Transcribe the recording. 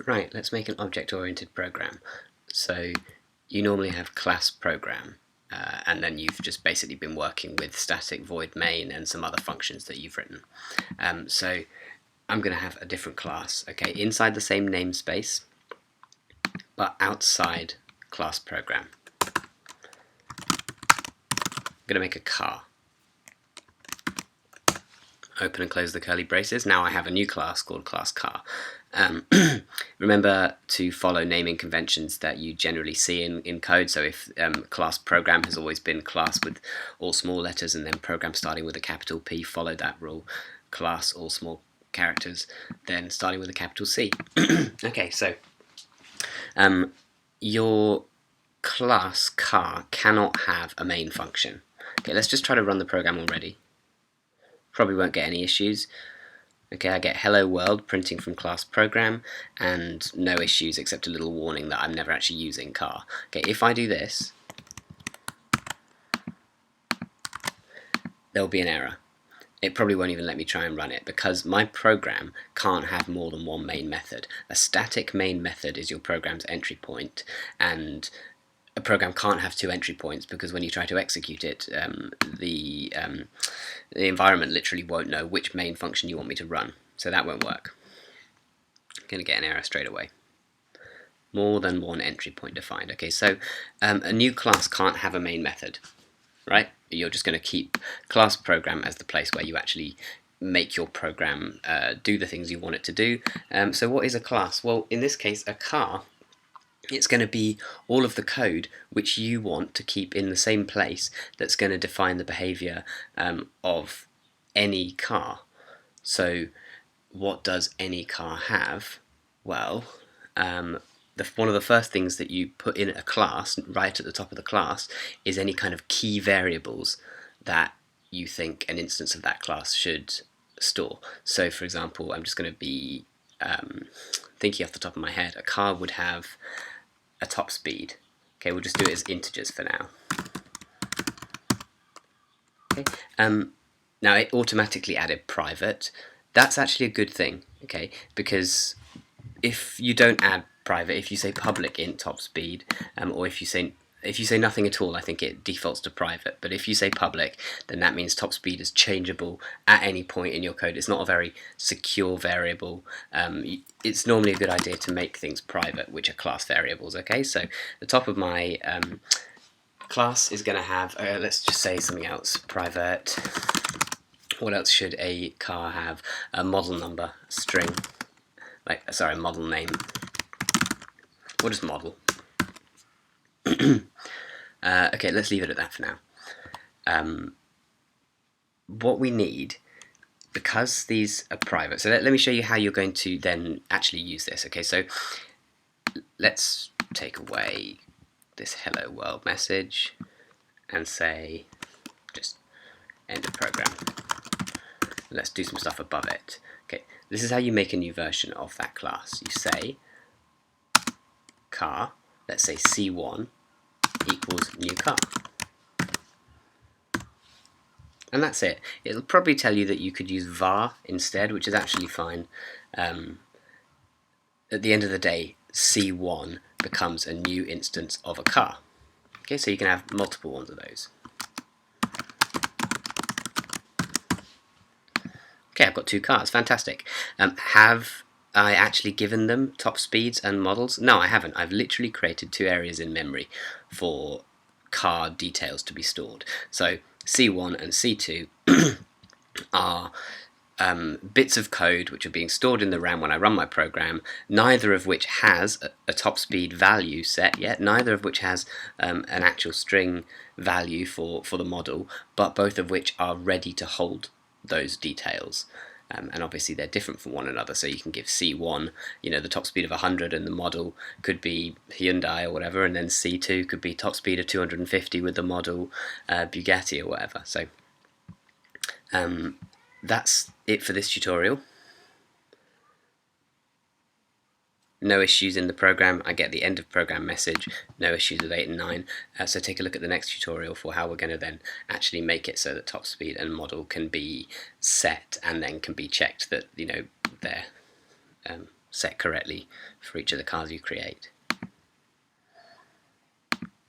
Right, let's make an object-oriented program. So you normally have class program, and then you've just basically been working with static void main and some other functions that you've written. So I'm going to have a different class, okay, inside the same namespace, but outside class program. I'm going to make a car. Open and close the curly braces. Now I have a new class called class car. Remember to follow naming conventions that you generally see in code. So if class program has always been class with all small letters and then program starting with a capital P, follow that rule. Class all small characters, then starting with a capital C. Okay, so your class car cannot have a main function. Okay, let's just try to run the program already. Probably won't get any issues. Okay, I get hello world printing from class program and no issues except a little warning that I'm never actually using car. Okay, if I do this, there'll be an error. It probably won't even let me try and run it because my program can't have more than one main method. A static main method is your program's entry point, and a program can't have two entry points because when you try to execute it, the environment literally won't know which main function you want me to run. So that won't work. I'm going to get an error straight away. More than one entry point defined. Okay, so a new class can't have a main method, right? You're just going to keep class program as the place where you actually make your program do the things you want it to do. So what is a class? Well, in this case, a car, it's going to be all of the code which you want to keep in the same place that's going to define the behavior of any car. So what does any car have? Well, one of the first things that you put in a class, right at the top of the class, is any kind of key variables that you think an instance of that class should store. So for example, I'm just going to be thinking off the top of my head, a car would have a top speed. Okay, we'll just do it as integers for now. Okay. Now it automatically added private. That's actually a good thing, okay, because if you don't add private, if you say public int top speed, or if you say nothing at all, I think it defaults to private. But if you say public, then that means top speed is changeable at any point in your code. It's not a very secure variable. It's normally a good idea to make things private, which are class variables. Okay, so the top of my class is going to have, let's just say something else, private. What else should a car have? A model number, string, model name. What is model? Okay, let's leave it at that for now. What we need, because these are private, so let me show you how you're going to then actually use this. Okay, so let's take away this hello world message and say just end of program. Let's do some stuff above it. Okay, this is how you make a new version of that class. You say car, let's say C1 equals new car. And that's it. It'll probably tell you that you could use var instead, which is actually fine. At the end of the day, C1 becomes a new instance of a car. Okay, so you can have multiple ones of those. Okay, I've got two cars, fantastic. Have I actually given them top speeds and models? No, I haven't. I've literally created two areas in memory for car details to be stored. So C1 and C2 are bits of code which are being stored in the RAM when I run my program, neither of which has a top speed value set yet, neither of which has an actual string value for the model, but both of which are ready to hold those details. And obviously they're different from one another, so you can give C1, the top speed of 100 and the model could be Hyundai or whatever, and then C2 could be top speed of 250 with the model Bugatti or whatever. So that's it for this tutorial. No issues in the program. I get the end of program message, no issues with 8 and 9. So take a look at the next tutorial for how we're going to then actually make it so that top speed and model can be set and then can be checked that they're set correctly for each of the cars you create.